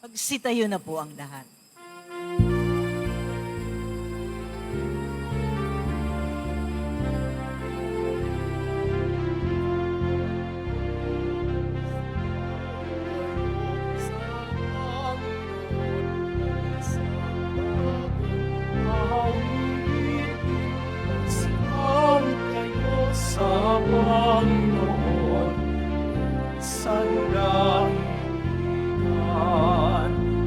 Magsitayo na po ang lahat. Sa Panginoon, sandaigdigan,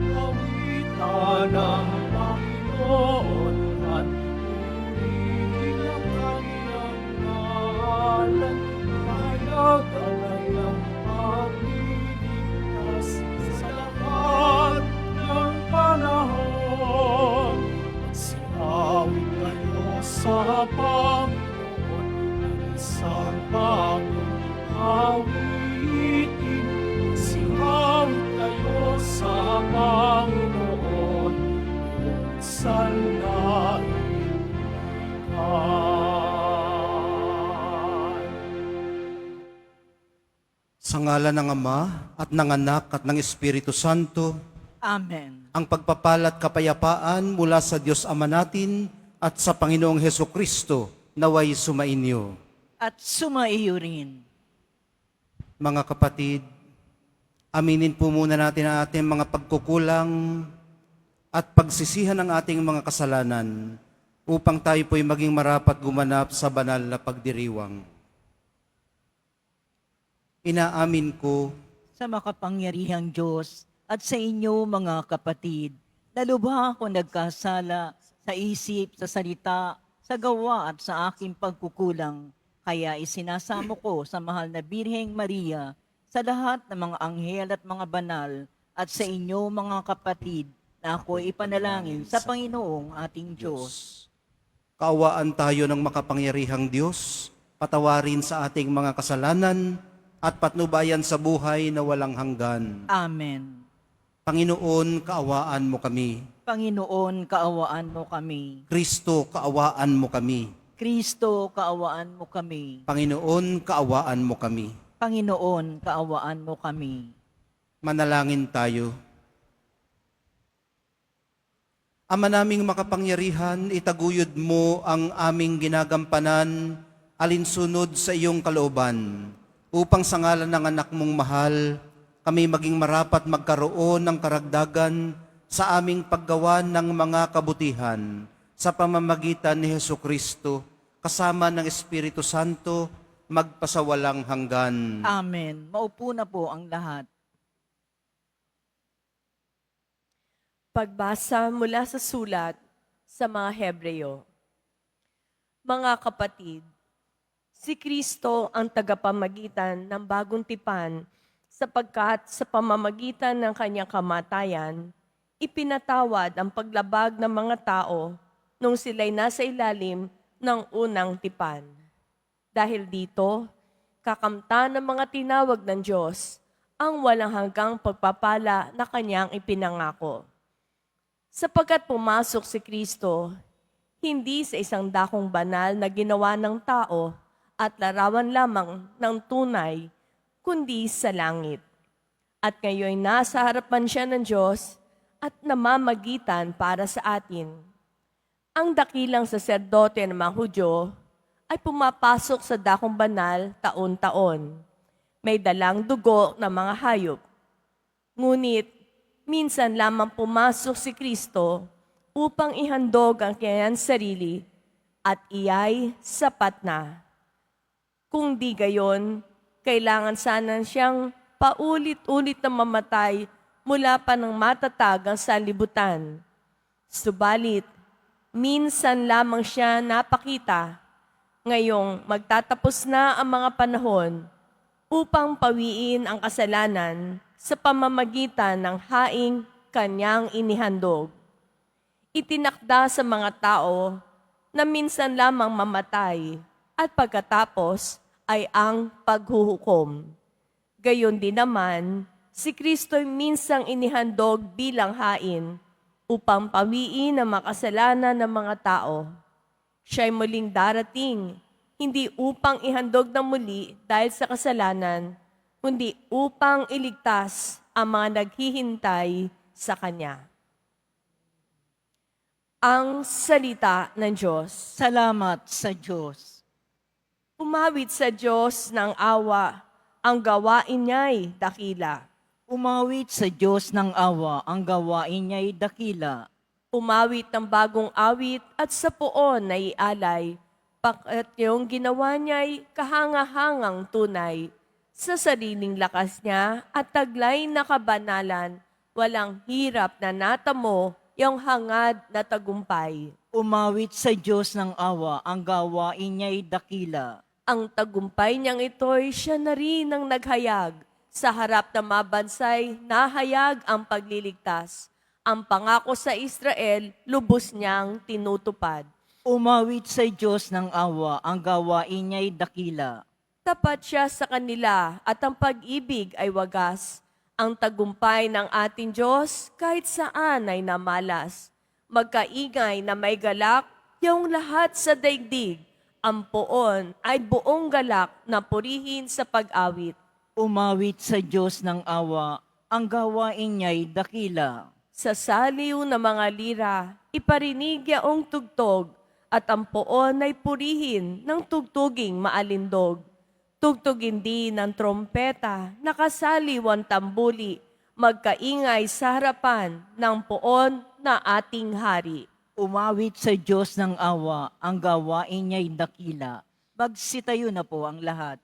kawitan ng Panginoon at purihin ang kanyang ngalan, mahalaga kanyang pagliligtas sa lahat ng panahon. Magsiawit kayo sa Panginoon, isang bagong awitin, singawit kayo sa Panginoon, sandaigdigan. Sa ngalan ng Ama at ng Anak at ng Espiritu Santo, Amen. ang pagpapalat kapayapaan mula sa Diyos Ama natin at sa Panginoong Hesukristo naway sumainyo. At sumaiyo rin. Mga kapatid, aminin po muna natin ang ating mga pagkukulang at pagsisihan ng ating mga kasalanan upang tayo po'y maging marapat gumanap sa banal na pagdiriwang. Inaamin ko Sa makapangyarihang Diyos at sa inyo mga kapatid, na lubha ako nagkasala sa isip, sa salita, sa gawa at sa aking pagkukulang. Kaya isinasamo ko sa mahal na Birheng Maria, sa lahat ng mga anghel at mga banal, at sa inyo mga kapatid, na ako ipanalangin sa Panginoong ating Diyos. kaawaan tayo ng makapangyarihang Diyos, patawarin sa ating mga kasalanan at patnubayan sa buhay na walang hanggan. Amen. Panginoon, kaawaan mo kami. Panginoon, kaawaan mo kami. Kristo, kaawaan mo kami. Kristo, kaawaan mo kami. Panginoon, kaawaan mo kami. Panginoon, kaawaan mo kami. Manalangin tayo. Ama naming makapangyarihan, itaguyod mo ang aming ginagampanan alinsunod sa iyong kalooban, upang sa ngalan ng anak mong mahal, kami maging marapat magkaroon ng karagdagan sa aming paggawa ng mga kabutihan sa pamamagitan ni Hesukristo, kasama ng Espiritu Santo, magpasawalang hanggan. Amen. Maupo na po ang lahat. Pagbasa mula sa sulat sa mga Hebreo. Mga kapatid, si Kristo ang tagapamagitan ng bagong tipan sapagkat sa pamamagitan ng kanyang kamatayan, ipinatawad ang paglabag ng mga tao nung sila'y nasa ilalim ng unang tipan. Dahil dito, kakamtan ng mga tinawag ng Diyos ang walang hanggang pagpapala na kanyang ipinangako. Sapagkat pumasok si Kristo, hindi sa isang dakong banal na ginawa ng tao at larawan lamang ng tunay, kundi sa langit. At ngayon nasa harapan siya ng Diyos at namamagitan para sa atin. Ang dakilang saserdote ng mga Hudyo ay pumapasok sa dakong banal taon-taon. May dalang dugo ng mga hayop. Ngunit, minsan lamang pumasok si Kristo upang ihandog ang kanyang sarili at iyay sapat na. Kung di gayon, kailangan sana siyang paulit-ulit na mamatay mula pa ng matatag ang sanlibutan. Subalit, minsan lamang siya napakita. Ngayong magtatapos na ang mga panahon upang pawiin ang kasalanan sa pamamagitan ng haing kanyang inihandog. Itinakda sa mga tao na minsan lamang mamatay at pagkatapos ay ang paghuhukom. Gayon din naman, si Kristo'y minsang inihandog bilang hain upang pawiin ang makasalanan ng mga tao. Siya'y muling darating, hindi upang ihandog na muli dahil sa kasalanan, kundi upang iligtas ang mga naghihintay sa Kanya. Ang salita ng Diyos. Salamat sa Diyos. Umawit sa Diyos ng awa, ang gawain niya'y dakila. Umawit sa Diyos ng awa, ang gawain niya'y dakila. Umawit ng bagong awit at sa poon na ialay, pakat yung ginawa niya'y kahanga-hangang tunay. Sa sariling lakas niya at taglay na kabanalan, walang hirap na natamo yung hangad na tagumpay. Umawit sa Diyos ng awa, ang gawain niya'y dakila. Ang tagumpay niyang ito'y siya na rin ang naghayag. Sa harap ng mabansay, nahayag ang pagliligtas. Ang pangako sa Israel, lubos niyang tinutupad. Umawit sa Diyos ng awa, ang gawain niya'y dakila. Tapat siya sa kanila at ang pag-ibig ay wagas. Ang tagumpay ng ating Diyos kahit saan ay namalas. Magkaingay na may galak, yung lahat sa daigdig. Ang poon ay buong galak na purihin sa pag-awit. Umawit sa Diyos ng awa, ang gawain niya'y dakila. Sa saliw ng mga lira, iparinig yaong tugtog, at ang poon ay purihin ng tugtuging maalindog. Tugtugin din ng trompeta, nakasaliw ang tambuli, magkaingay sa harapan ng poon na ating hari. Umawit sa Diyos ng awa, ang gawain niya'y dakila. Magsitayo na po ang lahat.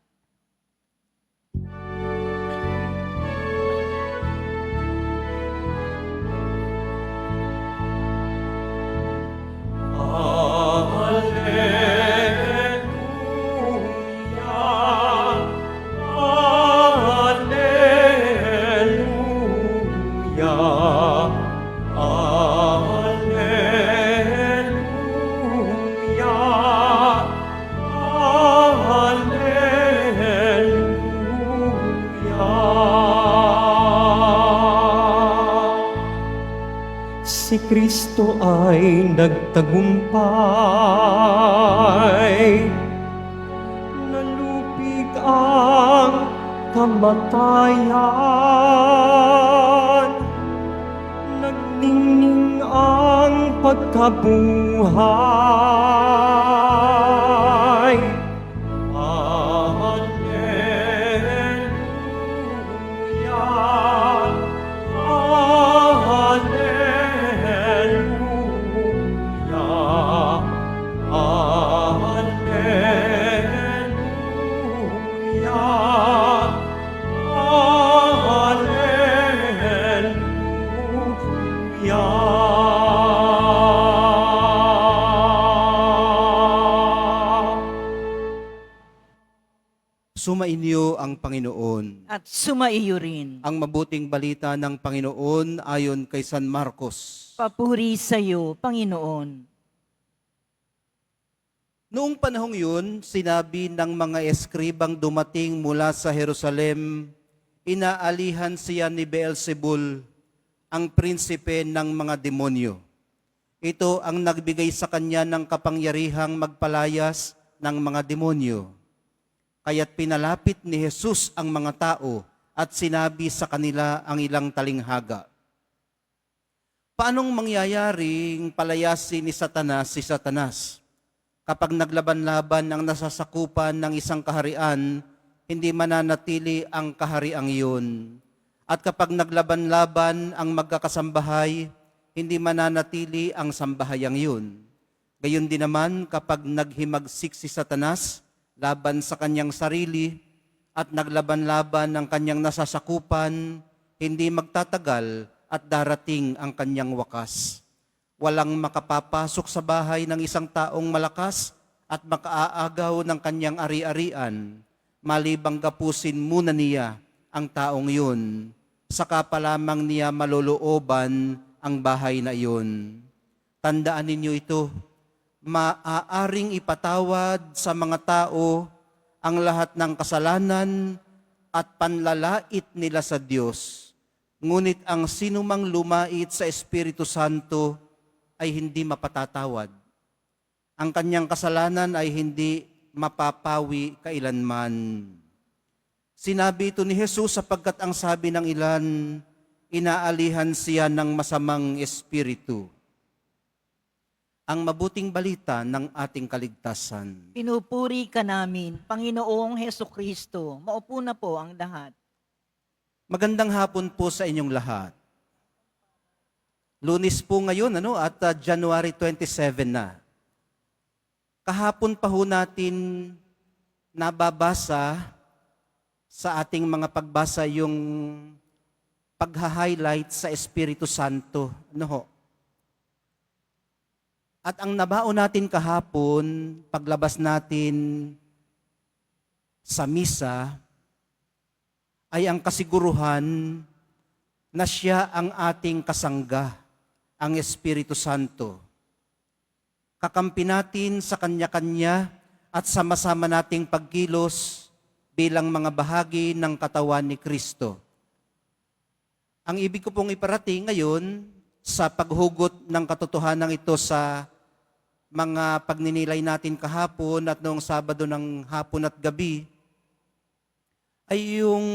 Si Kristo ay nagtagumpay, nalupig ang kamatayan, nagningning ang pagkabuhay. Sumainyo ang Panginoon. At sumaiyo rin. Ang mabuting balita ng Panginoon ayon kay San Marcos. Papuri sa iyo, Panginoon. Noong panahong yun, sinabi ng mga eskribang dumating mula sa Jerusalem, inaalihan siya ni Beelzebul, ang prinsipe ng mga demonyo. Ito ang nagbigay sa kanya ng kapangyarihang magpalayas ng mga demonyo. Kaya't pinalapit ni Jesus ang mga tao at sinabi sa kanila ang ilang talinghaga. Paanong mangyayaring palayasin ni Satanas si Satanas? Kapag naglaban-laban ang nasasakupan ng isang kaharian, hindi mananatili ang kahariang iyon. At kapag naglaban-laban ang magkakasambahay, hindi mananatili ang sambahayang iyon. Gayon din naman kapag naghimagsik si Satanas laban sa kanyang sarili at naglaban-laban ang kanyang nasasakupan, hindi magtatagal at darating ang kanyang wakas. Walang makapapasok sa bahay ng isang taong malakas at makaaagaw ng kanyang ari-arian, malibang gapusin muna niya ang taong yun. Saka pa lamang niya malolooban ang bahay na iyon. Tandaan ninyo ito, maaaring ipatawad sa mga tao ang lahat ng kasalanan at panlalait nila sa Diyos. Ngunit ang sinumang lumait sa Espiritu Santo ay hindi mapatatawad. Ang kanyang kasalanan ay hindi mapapawi kailanman. Sinabi ito ni Jesus sapagkat ang sabi ng ilan, inaalihan siya ng masamang espiritu. Ang mabuting balita ng ating kaligtasan. Pinupuri ka namin, Panginoong Heso Kristo. Maupo na po ang lahat. Magandang hapon po sa inyong lahat. Lunes po ngayon, at January 27 na. Kahapon pa ho natin nababasa sa ating mga pagbasa yung pagha-highlight sa Espiritu Santo. At ang nabao natin kahapon, paglabas natin sa misa, ay ang kasiguruhan na siya ang ating kasangga, ang Espiritu Santo. Kakampi natin sa kanya-kanya at sama-sama nating pagkilos bilang mga bahagi ng katawan ni Kristo. Ang ibig ko pong iparating ngayon sa paghugot ng katotohanan ito sa mga pagninilay natin kahapon at noong Sabado ng hapon at gabi ay yung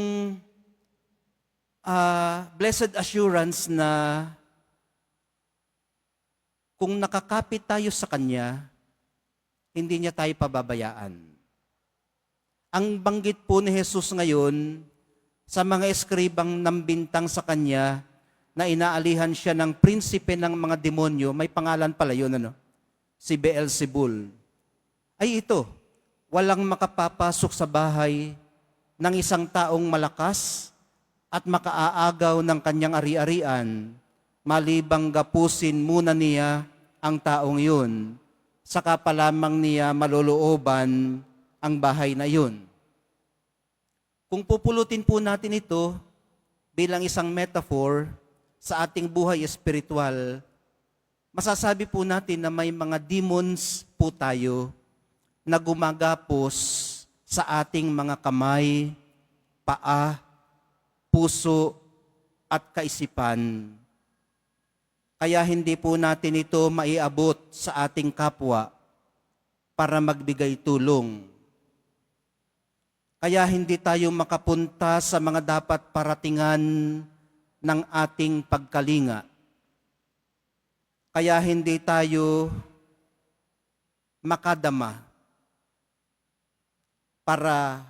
blessed assurance na kung nakakapit tayo sa Kanya, hindi niya tayo pababayaan. Ang banggit po ni Jesus ngayon sa mga eskribang nambintang sa Kanya na inaalihan siya ng prinsipe ng mga demonyo, may pangalan pala yun, si Beelzebul, ay ito, walang makapapasok sa bahay ng isang taong malakas at makaaagaw ng kanyang ari-arian, malibang gapusin muna niya ang taong yun, saka pa lamang niya malolooban ang bahay na yun. Kung pupulutin po natin ito bilang isang metaphor sa ating buhay espiritual, masasabi po natin na may mga demons po tayo na gumagapos sa ating mga kamay, paa, puso at kaisipan. Kaya hindi po natin ito maiabot sa ating kapwa para magbigay tulong. Kaya hindi tayo makapunta sa mga dapat paratingan ng ating pagkalinga. Kaya hindi tayo makadama para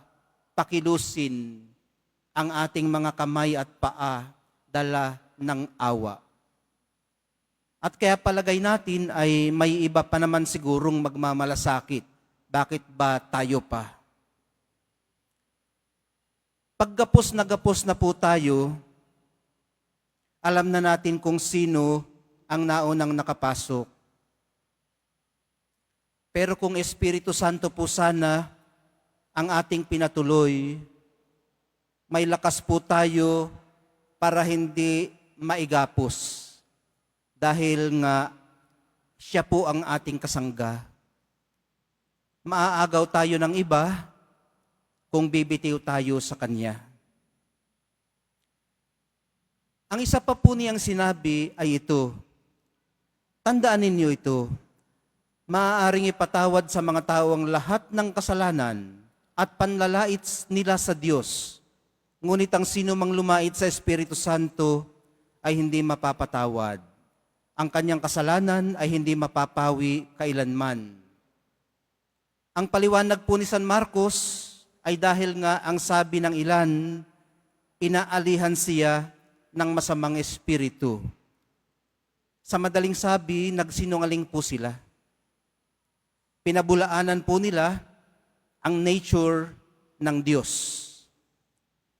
pakilusin ang ating mga kamay at paa dala ng awa. At kaya palagay natin ay may iba pa naman sigurong magmamalasakit. Bakit ba tayo pa? Paggapos na po tayo, alam na natin kung sino ang naunang nakapasok. Pero kung Espiritu Santo po sana ang ating pinatuloy, may lakas po tayo para hindi maigapos. Dahil nga siya po ang ating kasangga. Maaagaw tayo ng iba kung bibitiw tayo sa Kanya. Ang isa pa po niyang sinabi ay ito. Tandaan ninyo ito. Maaaring ipatawad sa mga tao ang lahat ng kasalanan at panlalait nila sa Diyos. Ngunit ang sino mang lumait sa Espiritu Santo ay hindi mapapatawad. Ang kanyang kasalanan ay hindi mapapawi kailanman. Ang paliwanag po ni San Marcos ay dahil nga ang sabi ng ilan, inaalihan siya ng masamang espiritu. Sa madaling sabi, nagsinungaling po sila. Pinabulaanan po nila ang nature ng Diyos.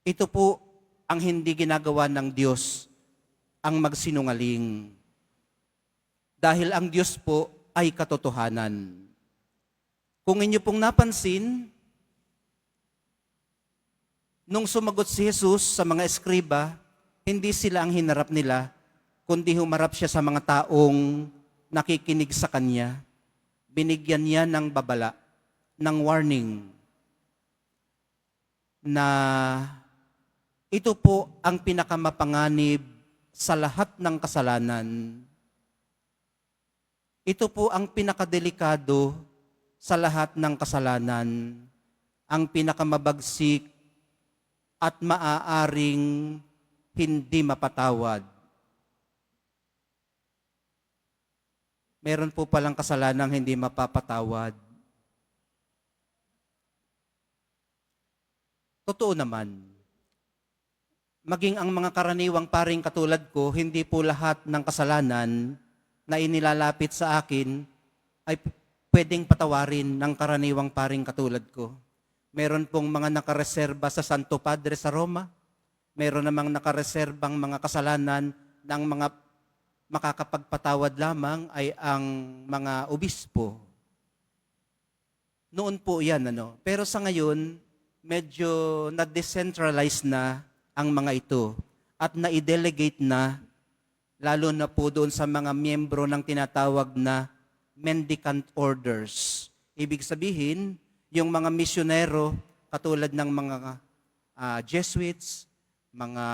Ito po ang hindi ginagawa ng Diyos, ang magsinungaling. Dahil ang Diyos po ay katotohanan. Kung inyo pong napansin, nung sumagot si Jesus sa mga eskriba, hindi sila ang hinarap nila, kundi humarap siya sa mga taong nakikinig sa Kanya. Binigyan niya ng babala, ng warning, na ito po ang pinakamapanganib sa lahat ng kasalanan. Ito po ang pinakadelikado sa lahat ng kasalanan, ang pinakamabagsik at maaaring hindi mapatawad. Meron po palang kasalanang hindi mapapatawad. Totoo naman, maging ang mga karaniwang paring katulad ko, hindi po lahat ng kasalanan na inilalapit sa akin ay pwedeng patawarin ng karaniwang paring katulad ko. Meron pong mga nakareserba sa Santo Padre sa Roma. Meron namang nakareserbang mga kasalanan ng mga makakapagpatawad lamang ay ang mga obispo. Noon po yan, Pero sa ngayon, medyo na-decentralize na ang mga ito at na-delegate na, lalo na po doon sa mga miyembro ng tinatawag na mendicant orders. Ibig sabihin, yung mga misyonero, katulad ng mga Jesuits, mga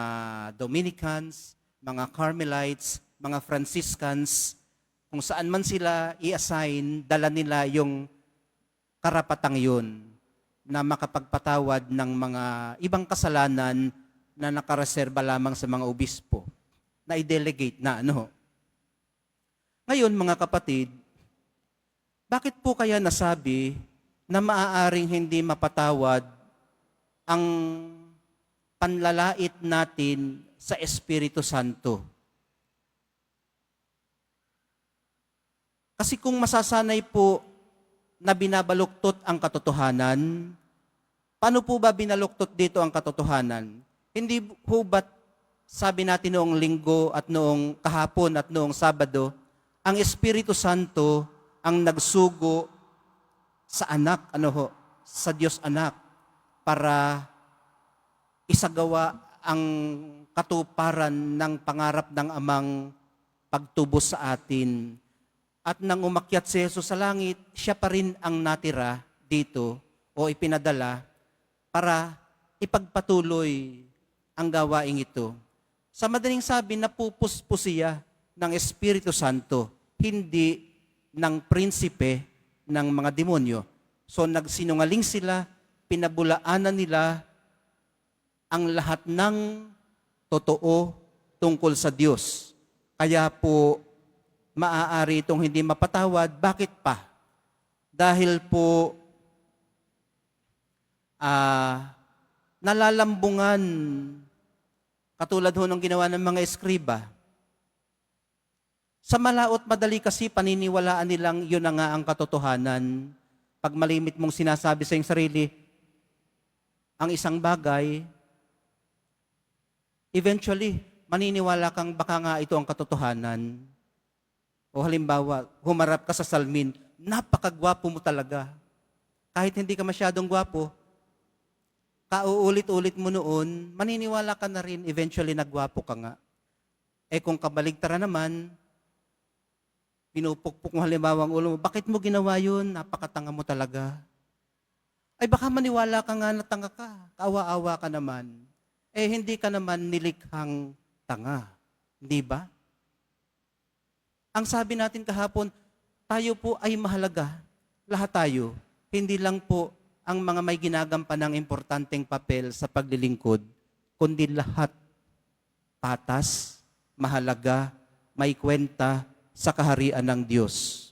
Dominicans, mga Carmelites, mga Franciscans, kung saan man sila i-assign, dala nila yung karapatang yun na makapagpatawad ng mga ibang kasalanan na nakareserba lamang sa mga obispo, na i-delegate na Ngayon, mga kapatid, bakit po kaya nasabi na maaaring hindi mapatawad ang panlalait natin sa Espiritu Santo? Kasi kung masasanay po na binabaluktot ang katotohanan, paano po ba binaluktot dito ang katotohanan? Hindi po ba't sabi natin noong linggo at noong kahapon at noong Sabado, ang Espiritu Santo ang nagsugo sa anak, sa Diyos anak, para isagawa ang katuparan ng pangarap ng Amang pagtubos sa atin. At nang umakyat si Jesus sa langit, siya pa rin ang natira dito o ipinadala para ipagpatuloy ang gawaing ito. Sa madaling sabi, napupuspo siya ng Espiritu Santo, hindi ng prinsipe ng mga demonyo. So nagsinungaling sila, pinabulaanan nila ang lahat ng totoo tungkol sa Diyos. Kaya po, maaari itong hindi mapatawad. Bakit pa? Dahil po nalalambungan, katulad ho ng ginawa ng mga eskriba. Sa malaot madali kasi paniniwalaan nilang yun na nga ang katotohanan. Pag malimit mong sinasabi sa iyong sarili, ang isang bagay, eventually, maniniwala kang baka nga ito ang katotohanan. O halimbawa, humarap ka sa salmin, napakagwapo mo talaga. Kahit hindi ka masyadong gwapo, kauulit-ulit mo noon, maniniwala ka na rin, eventually nagwapo ka nga. Kung kabaligtaran naman, pinupukpok mo halimbawa ang ulo mo, bakit mo ginawa yun? Napakatanga mo talaga. Baka maniwala ka nga na tanga ka, kaawa-awa ka naman. Hindi ka naman nilikhang tanga. Hindi ba? Ang sabi natin kahapon, tayo po ay mahalaga. Lahat tayo. Hindi lang po ang mga may ginagampan ng importanteng papel sa paglilingkod, kundi lahat patas, mahalaga, may kwenta sa kaharian ng Diyos.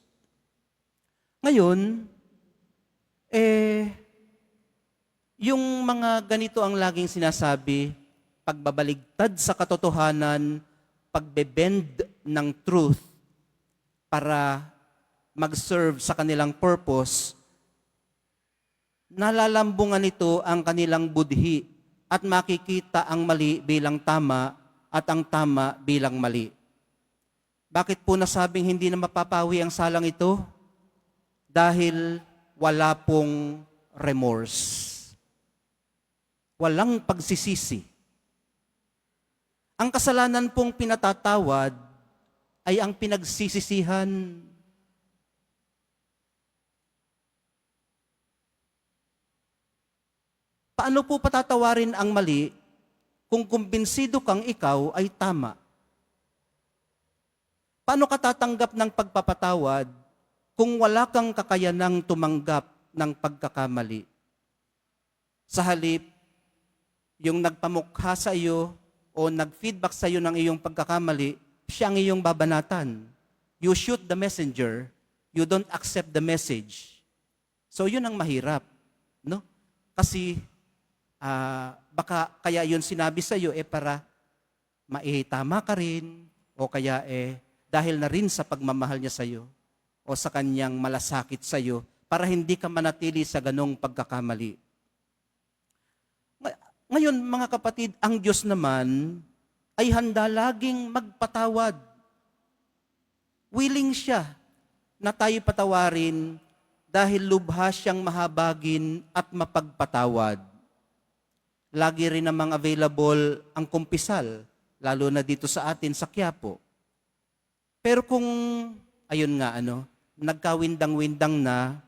Ngayon, yung mga ganito ang laging sinasabi, pagbabaligtad sa katotohanan, pagbebend ng truth, para mag-serve sa kanilang purpose, nalalambungan nito ang kanilang budhi at makikita ang mali bilang tama at ang tama bilang mali. Bakit po nasabing hindi na mapapawi ang salang ito? Dahil wala pong remorse. Walang pagsisisi. Ang kasalanan pong pinatatawad ay ang pinagsisisihan. Paano po patatawarin ang mali kung kumbinsido kang ikaw ay tama? Paano ka tatanggap ng pagpapatawad kung wala kang kakayanang tumanggap ng pagkakamali? Sa halip, yung nagpamukha sa iyo o nag-feedback sa iyo ng iyong pagkakamali, siya ang iyong babanatan. You shoot the messenger, you don't accept the message. So yun ang mahirap, no? Kasi baka kaya yun sinabi sa iyo para maitama ka rin, o kaya dahil na rin sa pagmamahal niya sa iyo o sa kanyang malasakit sa iyo para hindi ka manatili sa ganong pagkakamali. Ngayon, mga kapatid, ang Diyos naman ay handa laging magpatawad. Willing siya na tayo patawarin dahil lubha siyang mahabagin at mapagpatawad. Lagi rin namang available ang kumpisal, lalo na dito sa atin sa Quiapo. Pero kung, ayun nga, nagkawindang-windang na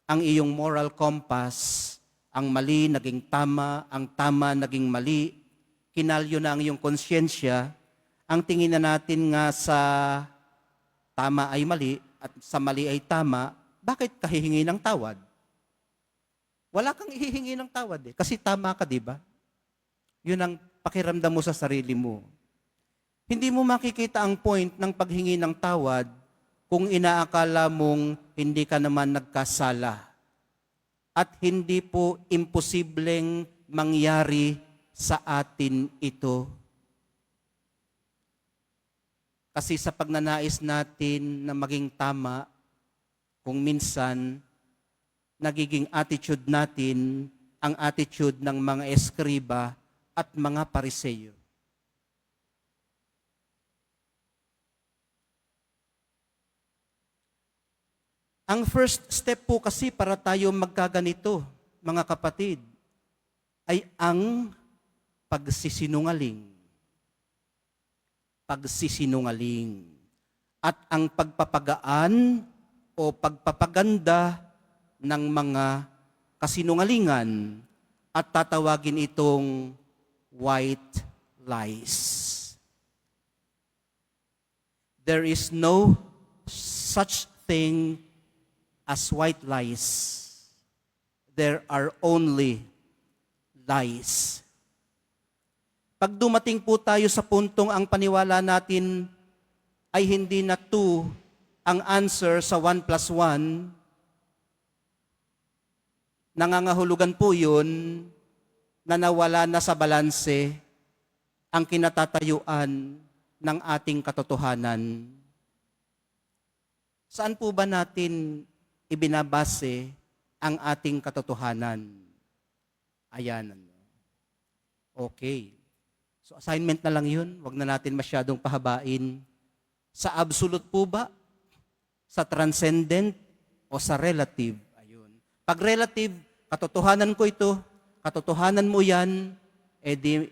ang iyong moral compass, ang mali naging tama, ang tama naging mali, kinalyo na ang iyong konsyensya, ang tingin na natin nga sa tama ay mali at sa mali ay tama, bakit ka hihingi ng tawad? Wala kang hihingi ng tawad kasi tama ka, di ba? Yun ang pakiramdam mo sa sarili mo. Hindi mo makikita ang point ng paghingi ng tawad kung inaakala mong hindi ka naman nagkasala. At hindi po imposibleng mangyari sa atin ito. Kasi sa pagnanais natin na maging tama, kung minsan, nagiging attitude natin ang attitude ng mga eskriba at mga pariseyo. Ang first step po kasi para tayo magkaganito, mga kapatid, ay ang pagsisinungaling. Pagsisinungaling. At ang pagpapagaan o pagpapaganda ng mga kasinungalingan at tatawagin itong white lies. There is no such thing as white lies. There are only lies. Pag dumating po tayo sa puntong ang paniwala natin ay hindi na 2 ang answer sa 1 plus 1, nangangahulugan po yun na nawala na sa balanse ang kinatatayuan ng ating katotohanan. Saan po ba natin ibinabase ang ating katotohanan? Ayan. Okay. So assignment na lang yun. Huwag na natin masyadong pahabain. Sa absolute po ba? Sa transcendent? O sa relative? Ayun. Pag relative, katotohanan ko ito, katotohanan mo yan, di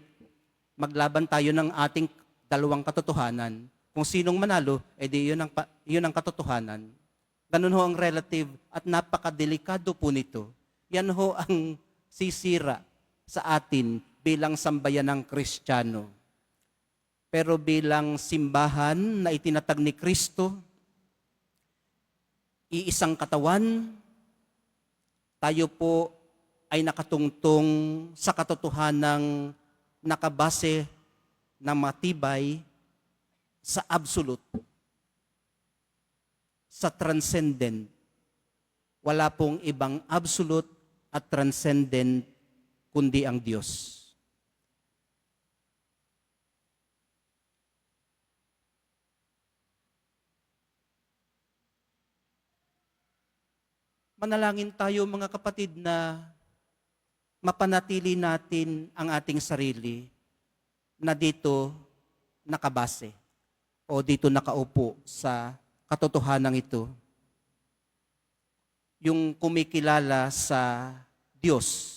maglaban tayo ng ating dalawang katotohanan. Kung sinong manalo, di yun ang katotohanan. Ganun ho ang relative at napakadelikado po nito. Yan ho ang sisira sa atin bilang sambayan ng Kristiyano. Pero bilang simbahan na itinatag ni Kristo, iisang katawan, tayo po ay nakatungtong sa katotohanang nakabase na matibay sa absolute, sa transcendent. Wala pong ibang absolute at transcendent kundi ang Diyos. Manalangin tayo mga kapatid na mapanatili natin ang ating sarili na dito nakabase o dito nakaupo sa katotohanan ito. Yung kumikilala sa Diyos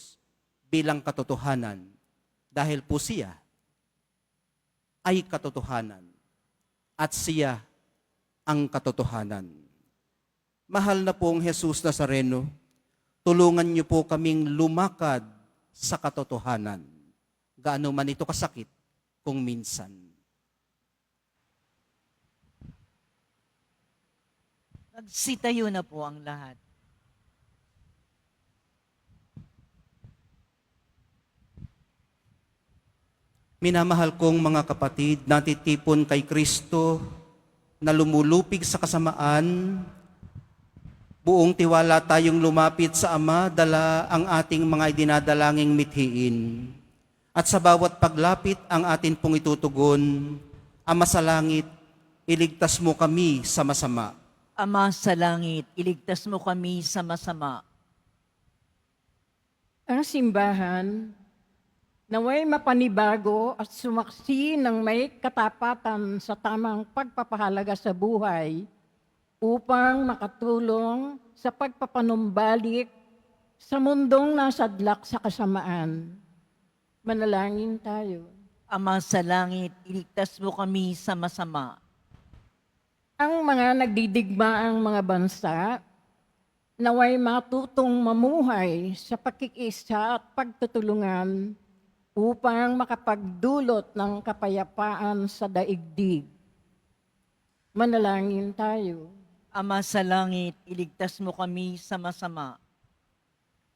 bilang katotohanan dahil po siya ay katotohanan at siya ang katotohanan. Mahal na pong Jesus Nazareno, tulungan niyo po kaming lumakad sa katotohanan. Gaano man ito kasakit kung minsan. Nagsitayo na po ang lahat. Minamahal kong mga kapatid, natitipon kay Kristo na lumulupig sa kasamaan, buong tiwala tayong lumapit sa Ama, dala ang ating mga idinadalanging mithiin. At sa bawat paglapit ang atin pong itutugon, Ama sa langit, iligtas mo kami sa masama. Ama sa langit, iligtas mo kami sa masama. Ang simbahan, naway mapanibago at sumaksi ng may katapatan sa tamang pagpapahalaga sa buhay upang makatulong sa pagpapanumbalik sa mundong nasadlak sa kasamaan. Manalangin tayo. Ama sa langit, iligtas mo kami sa masama. Ang mga nagdidigmaang mga bansa, naway matutong mamuhay sa pakikisa at pagtutulungan upang makapagdulot ng kapayapaan sa daigdig. Manalangin tayo. Ama sa langit, iligtas mo kami sa masama.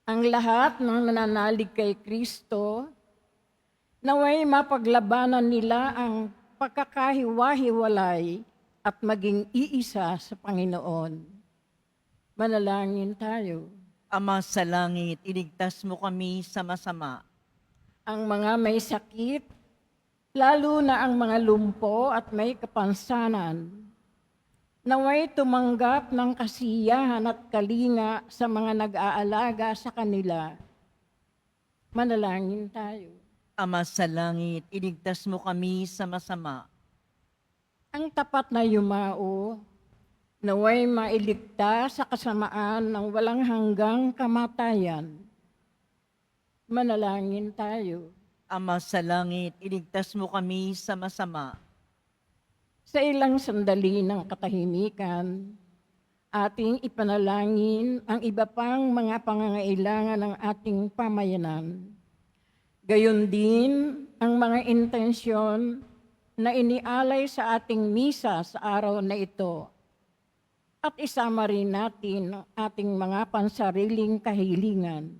Ang lahat ng nananalig kay Kristo, naway mapaglabanan nila ang pagkakahiwa-hiwalay at maging iisa sa Panginoon. Manalangin tayo. Ama sa langit, iligtas mo kami sa masama. Ang mga may sakit, lalo na ang mga lumpo at may kapansanan, naway tumanggap ng kasiyahan at kalinga sa mga nag-aalaga sa kanila. Manalangin tayo. Ama sa langit, iligtas mo kami sa masama. Ang tapat na yumao, naway mailigtas sa kasamaan ng walang hanggang kamatayan. Manalangin tayo. Ama sa langit, iligtas mo kami sa masama. Sa ilang sandali ng katahimikan, ating ipanalangin ang iba pang mga pangangailangan ng ating pamayanan. Gayon din ang mga intensyon na inialay sa ating misa sa araw na ito. At isama rin natin ang ating mga pansariling kahilingan.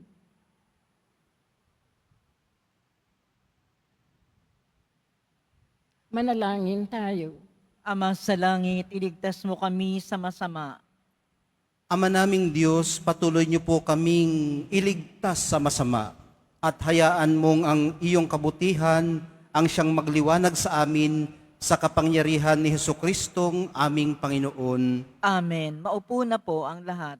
Manalangin tayo. Ama sa langit, iligtas mo kami sa masama. Ama naming Diyos, patuloy niyo po kaming iligtas sa masama at hayaan mong ang iyong kabutihan ang siyang magliwanag sa amin sa kapangyarihan ni Jesukristong aming Panginoon. Amen. Maupo na po ang lahat.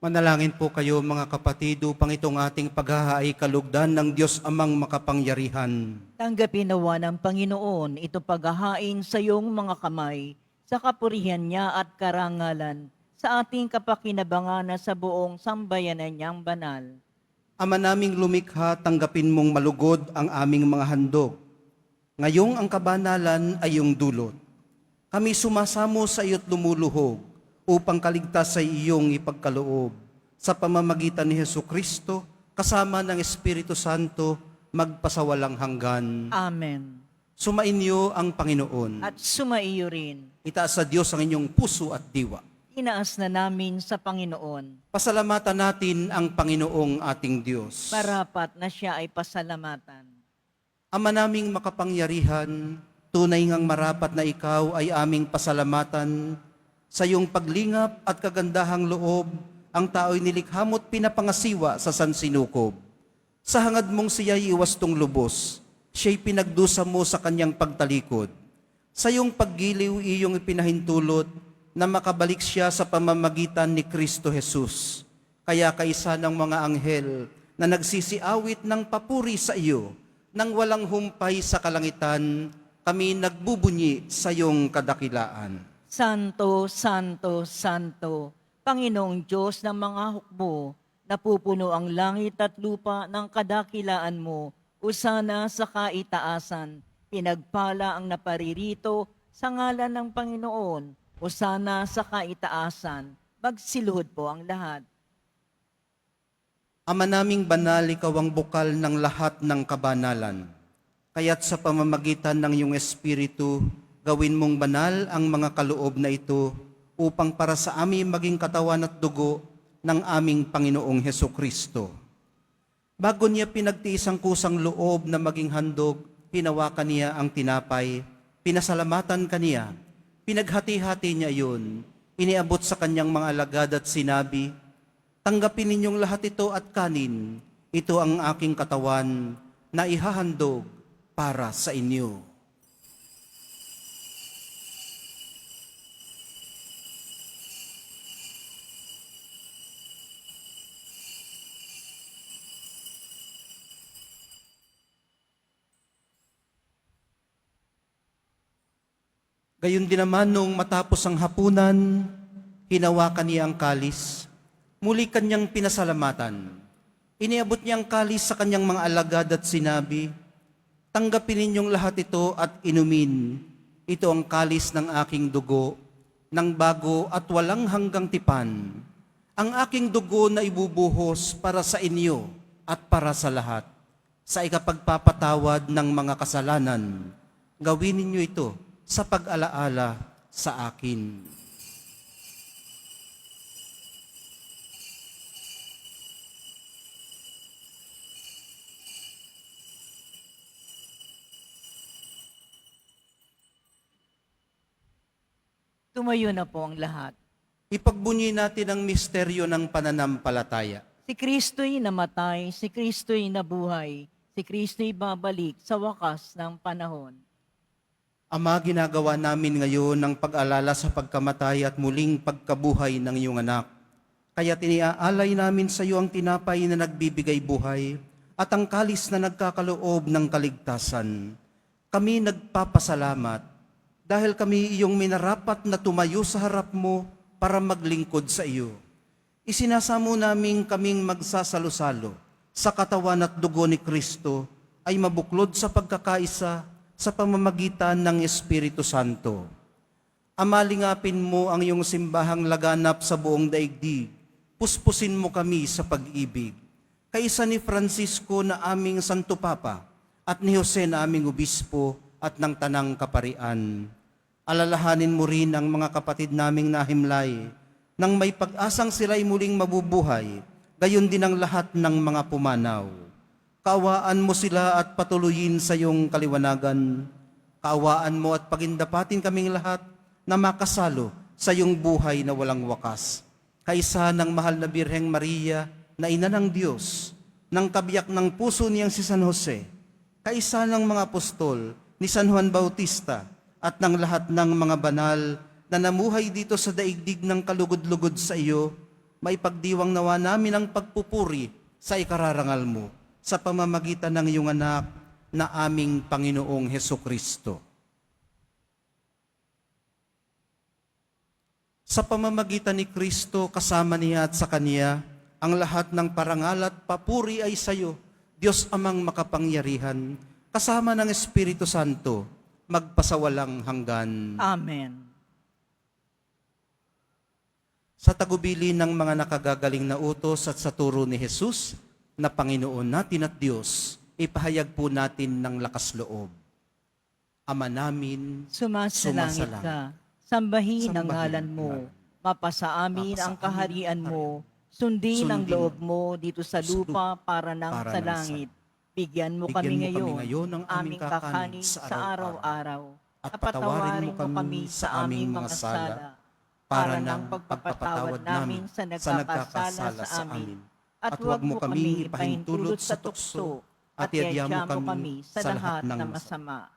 Manalangin po kayo mga kapatid upang itong ating paghahaay kalugdan ng Diyos Amang makapangyarihan. Tanggapin nawa ng Panginoon ito paghahain sa iyong mga kamay, sa kapurihan niya at karangalan, sa ating kapakinabangan na sa buong sambayanan niyang banal. Ama naming lumikha, tanggapin mong malugod ang aming mga handog. Ngayong ang kabanalan ay iyong dulot. Kami sumasamo sa iyo't lumuluhog upang kaligtas sa iyong ipagkaloob. Sa pamamagitan ni Hesu Kristo, kasama ng Espiritu Santo, magpasawalang hanggan. Amen. Sumainyo ang Panginoon. At sumaiyo rin. Itaas sa Diyos ang inyong puso at diwa. Inaas na namin sa Panginoon. Pasalamatan natin ang Panginoong ating Diyos. Marapat na siya ay pasalamatan. Ama naming makapangyarihan, tunay ngang marapat na ikaw ay aming pasalamatan. Sa iyong paglingap at kagandahang loob, ang tao'y nilikha mo't pinapangasiwa sa sansinukob. Sa hangad mong siya'y iwastong lubos, siya'y pinagdusa mo sa kanyang pagtalikod. Sa iyong paggiliw iyong ipinahintulot na makabalik siya sa pamamagitan ni Kristo Jesus. Kaya kaisa ng mga anghel na nagsisiawit ng papuri sa iyo, nang walang humpay sa kalangitan, kami nagbubunyi sa iyong kadakilaan. Santo, Santo, Santo, Panginoong Diyos ng mga hukbo, napupuno ang langit at lupa ng kadakilaan mo, usana sa kaitaasan, pinagpala ang naparirito sa ngalan ng Panginoon, usana sa kaitaasan, magsiluhod po ang lahat. Ama naming banal, ikaw ang bukal ng lahat ng kabanalan. Kaya't sa pamamagitan ng iyong Espiritu, gawin mong banal ang mga kaloob na ito upang para sa amin maging katawan at dugo ng aming Panginoong Hesu Kristo. Bago niya pinagtiis ang kusang loob na maging handog, hinawakan niya ang tinapay, pinasalamatan kaniya, pinaghati-hati niya iyon, iniabot sa kanyang mga alagad at sinabi, tanggapin ninyong lahat ito at kanin, ito ang aking katawan na ihahandog para sa inyo. Gayon din naman nung matapos ang hapunan, hinawakan niya ang kalis, muli kanyang pinasalamatan. Iniabot niya ang kalis sa kanyang mga alagad at sinabi, tanggapin ninyong lahat ito at inumin. Ito ang kalis ng aking dugo, ng bago at walang hanggang tipan. Ang aking dugo na ibubuhos para sa inyo at para sa lahat, sa ikapagpapatawad ng mga kasalanan. Gawin ninyo ito sa pag-alaala sa akin. Tumayo na po ang lahat. Ipagbunyi natin ang misteryo ng pananampalataya. Si Kristo'y namatay, si Kristo'y nabuhay, si Kristo'y babalik sa wakas ng panahon. Ama, ginagawa namin ngayon ang pag-alala sa pagkamatay at muling pagkabuhay ng iyong anak. Kaya tiniaalay namin sa iyo ang tinapay na nagbibigay buhay at ang kalis na nagkakaloob ng kaligtasan. Kami nagpapasalamat dahil kami iyong minarapat na tumayo sa harap mo para maglingkod sa iyo. Isinasamo namin kaming magsasalo-salo sa katawan at dugo ni Kristo ay mabuklod sa pagkakaisa sa pamamagitan ng Espiritu Santo. Amalingapin mo ang iyong simbahang laganap sa buong daigdig. Puspusin mo kami sa pag-ibig. Kaisa ni Francisco na aming Santo Papa at ni Jose na aming Obispo at ng Tanang Kaparian. Alalahanin mo rin ang mga kapatid naming nahimlay nang may pag-asang sila'y muling mabubuhay, gayon din ang lahat ng mga pumanaw. Kaawaan mo sila at patuloyin sa iyong kaliwanagan. Kaawaan mo at pagindapatin kaming lahat na makasalo sa iyong buhay na walang wakas. Kaisa ng mahal na Birheng Maria na ina ng Diyos, ng kabiyak ng puso niyang si San Jose, kaisa ng mga apostol ni San Juan Bautista at ng lahat ng mga banal na namuhay dito sa daigdig ng kalugod-lugod sa iyo, maipagdiwang nawa namin ang pagpupuri sa ikararangal mo sa pamamagitan ng iyong anak na aming Panginoong Hesu Kristo. Sa pamamagitan ni Kristo, kasama niya at sa Kanya, ang lahat ng parangal at papuri ay sa iyo, Diyos Amang makapangyarihan, kasama ng Espiritu Santo, magpasawalang hanggan. Amen. sa tagubili ng mga nakagagaling na utos at sa turo ni Jesus na Panginoon natin at Diyos, ipahayag po natin ng lakas loob. Ama namin, Sumasalangit ka, sambahin ang Sambahin ngalan mo, ang mapasa amin Mapasa ang amin kaharian ang mo, sundin ang Sundin loob mo dito sa lupa para ng para sa ng langit. Bigyan mo Bigyan kami mo kami ngayon ngayon ng aming kakanin sa sa araw-araw. At At patawarin mo kami sa aming mga sala para ng pagpapatawad namin sa nagkakasala sa amin. At huwag mo kami ipahintulot sa tukso at iadya mo kami sa lahat ng masama.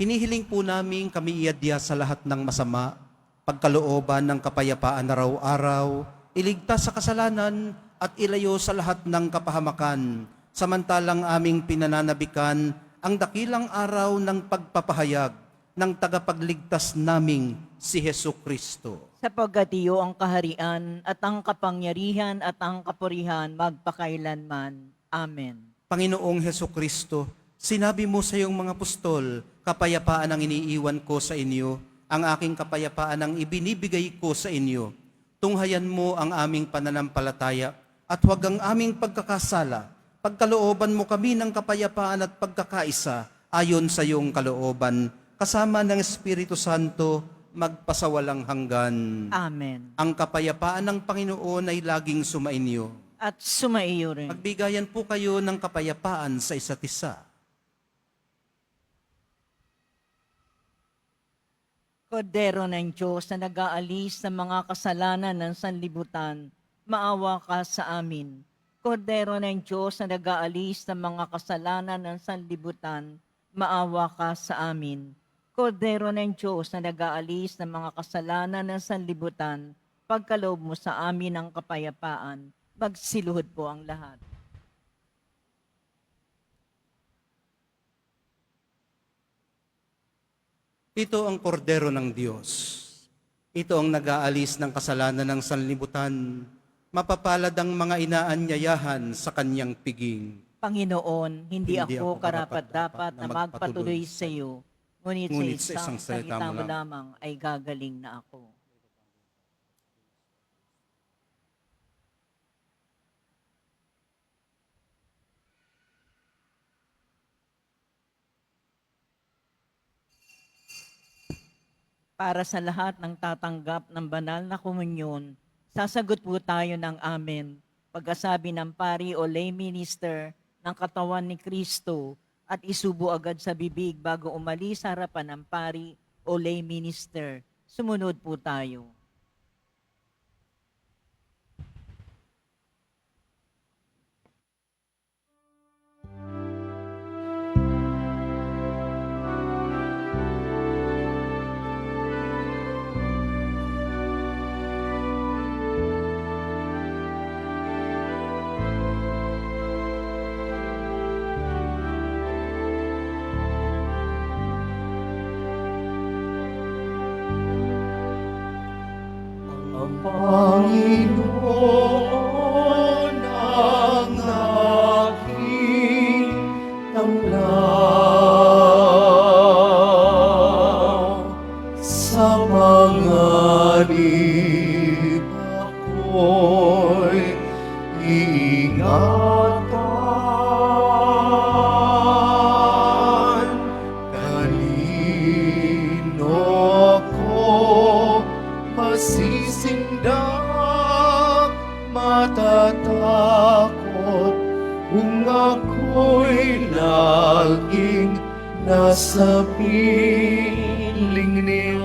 Hinihiling po namin kami iadya sa lahat ng masama, pagkalooban ng kapayapaan araw-araw, iligtas sa kasalanan at ilayo sa lahat ng kapahamakan, samantalang aming pinananabikan ang dakilang araw ng pagpapahayag ng tagapagligtas naming si Hesu Kristo. Sapagkat iyo ang kaharian at ang kapangyarihan at ang kapurihan magpakailanman. Amen. Panginoong Hesu Kristo, sinabi mo sa iyong mga apostol, kapayapaan ang iniiwan ko sa inyo, ang aking kapayapaan ang ibinibigay ko sa inyo. Tunghayan mo ang aming pananampalataya at huwag ang aming pagkakasala. Pagkalooban mo kami ng kapayapaan at pagkakaisa ayon sa iyong kalooban, kasama ng Espiritu Santo, magpasawalang hanggan. Amen. Ang kapayapaan ng Panginoon ay laging sumainyo. At sumaiyo rin. Magbigayan po kayo ng kapayapaan sa isa't isa. Kordero ng Diyos na nag-aalis sa mga kasalanan ng sanlibutan, maawa ka sa amin. Kordero ng Diyos na nag-aalis sa mga kasalanan ng sanlibutan, maawa ka sa amin. Kordero ng Diyos na nag-aalis ng mga kasalanan ng sanlibutan, pagkaloob mo sa amin ang kapayapaan. Magsiluhod po ang lahat. Ito ang kordero ng Diyos. Ito ang nag-aalis ng kasalanan ng sanlibutan. Mapapalad ang mga inaanyayahan sa kanyang piging. Panginoon, hindi Hindi ako ako karapat-dapat na magpatuloy sa iyo, ngunit sa isang salita mo lang. lamang ay gagaling na ako. Para sa lahat ng tatanggap ng banal na komunyon, sasagot po tayo ng amen. Pagkasabi ng pari o lay minister ng katawan ni Kristo at isubo agad sa bibig bago umalis sa harapan ng pari o lay minister. Sumunod po tayo. Ang Panginoon ang aking tanglaw sa mga ako'y iingatan. Kanino ko masisindak, matatakot kung ako'y laging nasa piling niya.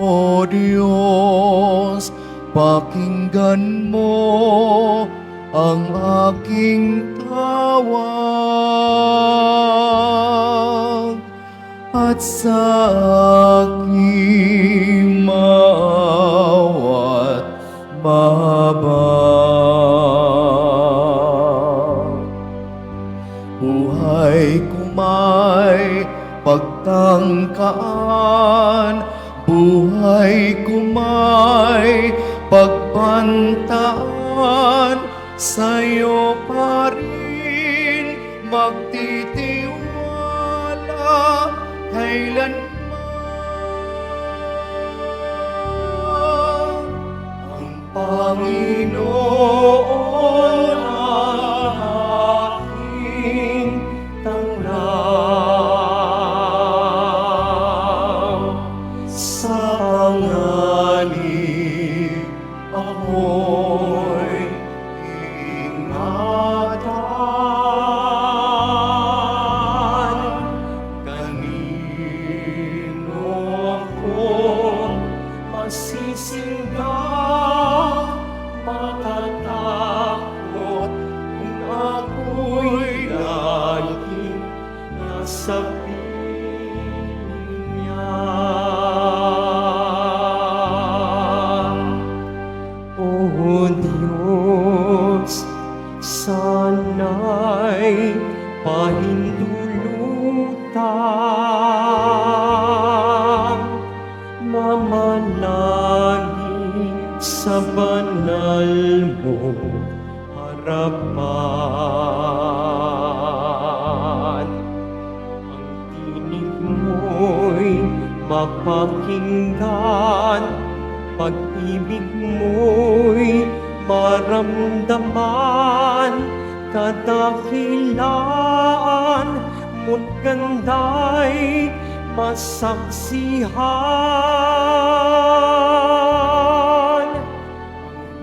O Diyos, pakinggan mo ang aking tawag at sa aking maawat mabang. Buhay kumay pagtangkaan, buhay kumay pagbantaan, sa'yo pa rin magtitiwala, kailanman. Ang Panginoon ang aking tanglaw. Sa panganib ako'y ingatan. Kanino ako masisindak, matatakot kung ako'y laging nasa piling niya. O Diyos, sana'y pahintulutan, mamanagin sa banal mo harapan. Ang tinig mo'y mapakinggan, pag-ibig mo'y maramdaman, kadakilaan mo't ganda'y masaksihan.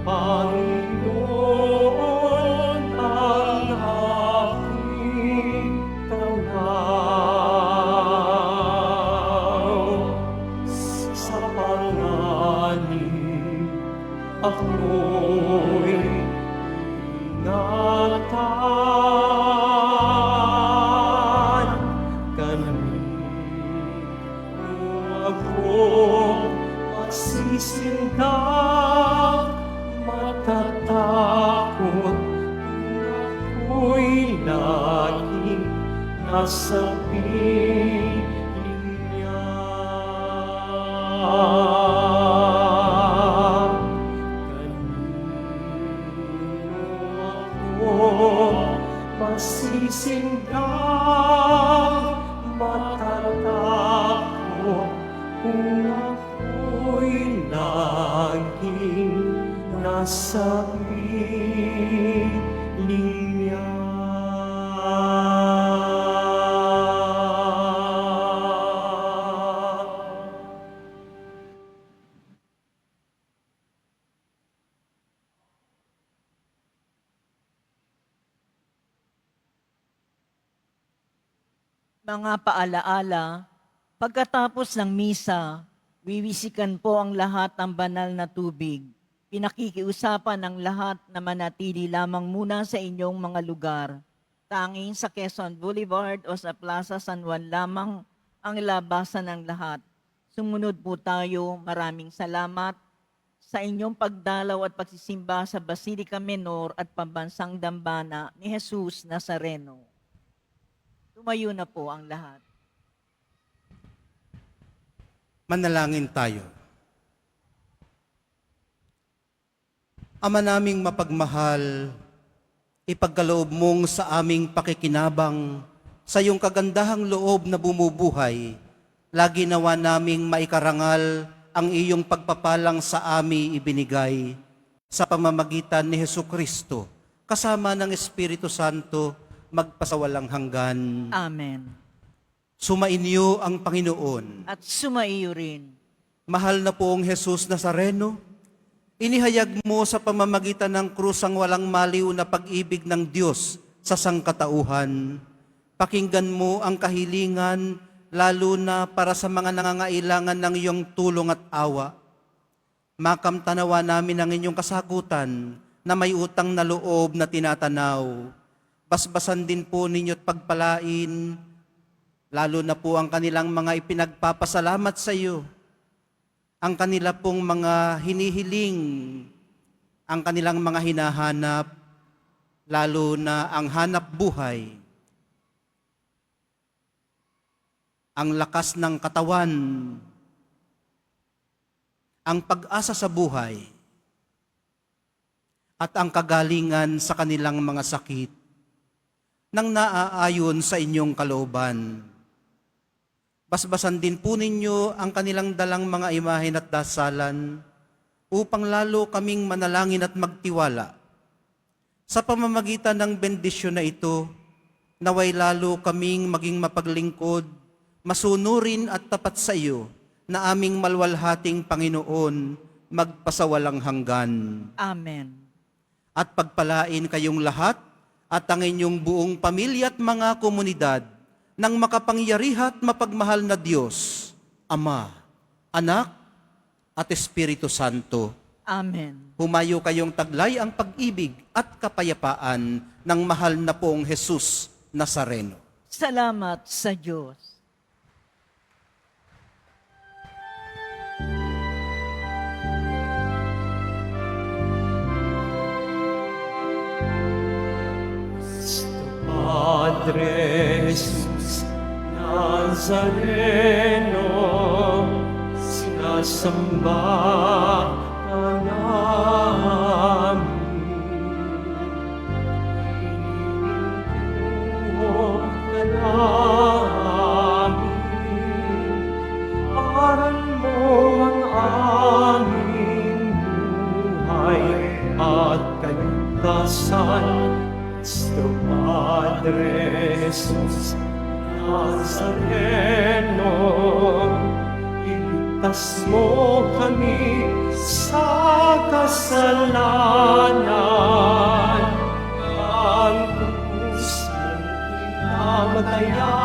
Panginoon ang aking tanglaw. Sa panganib ako'y ingatan. Kanino ako masisindak, matatakot kung ako'y laging nasa piling niya. Masisindak, matatakot kung ako'y laging nasa piling niya. Mga paalaala, pagkatapos ng misa, wiwisikan po ang lahat ng banal na tubig. Pinakikiusapan ng lahat na manatili lamang muna sa inyong mga lugar. Tanging sa Quezon Boulevard o sa Plaza San Juan lamang ang labasan ng lahat. Sumunod po tayo. Maraming salamat sa inyong pagdalaw at pagsisimba sa Basilica Menor at Pambansang Dambana ni Jesus Nazareno. Tumayo na po ang lahat. Manalangin tayo. Ama naming mapagmahal, ipagkaloob mong sa aming pakikinabang sa iyong kagandahang loob na bumubuhay, lagi nawa naming maikarangal ang iyong pagpapalang sa amin ibinigay sa pamamagitan ni Hesukristo, kasama ng Espiritu Santo, magpasawalang hanggan. Amen. Sumainyo ang Panginoon. At sumaiyo rin. Mahal na poong Jesus Nazareno, inihayag mo sa pamamagitan ng krus ang walang maliw na pag-ibig ng Diyos sa sangkatauhan. Pakinggan mo ang kahilingan, lalo na para sa mga nangangailangan ng iyong tulong at awa. Makamtanawa namin ang inyong kasagutan na may utang na loob na tinatanaw. Basbasan din po ninyo't pagpalain, lalo na po ang kanilang mga ipinagpapasalamat sa iyo, ang kanila pong mga hinihiling, ang kanilang mga hinahanap, lalo na ang hanap buhay, ang lakas ng katawan, ang pag-asa sa buhay, at ang kagalingan sa kanilang mga sakit, nang naaayon sa inyong kalooban. Basbasan din po ninyo ang kanilang dalang mga imahen at dasalan upang lalo kaming manalangin at magtiwala. Sa pamamagitan ng bendisyon na ito, naway lalo kaming maging mapaglingkod, masunurin at tapat sa iyo na aming malwalhating Panginoon magpasawalang hanggan. Amen. At pagpalain kayong lahat at ang inyong buong pamilya at mga komunidad ng makapangyarihan at mapagmahal na Diyos, Ama, Anak, at Espiritu Santo. Amen. Humayo kayong taglay ang pag-ibig at kapayapaan ng mahal na poong Jesus Nazareno. Salamat sa Diyos. Padre Jesus Nazareno, sinasamba ka namin. Ininintuho ka namin. Aral mo ang aming buhay at kaligtasan. Cristo Padre Jesus Nazareno, iligtas mo kami sa kasalanan. Ang krus mong pinamatayan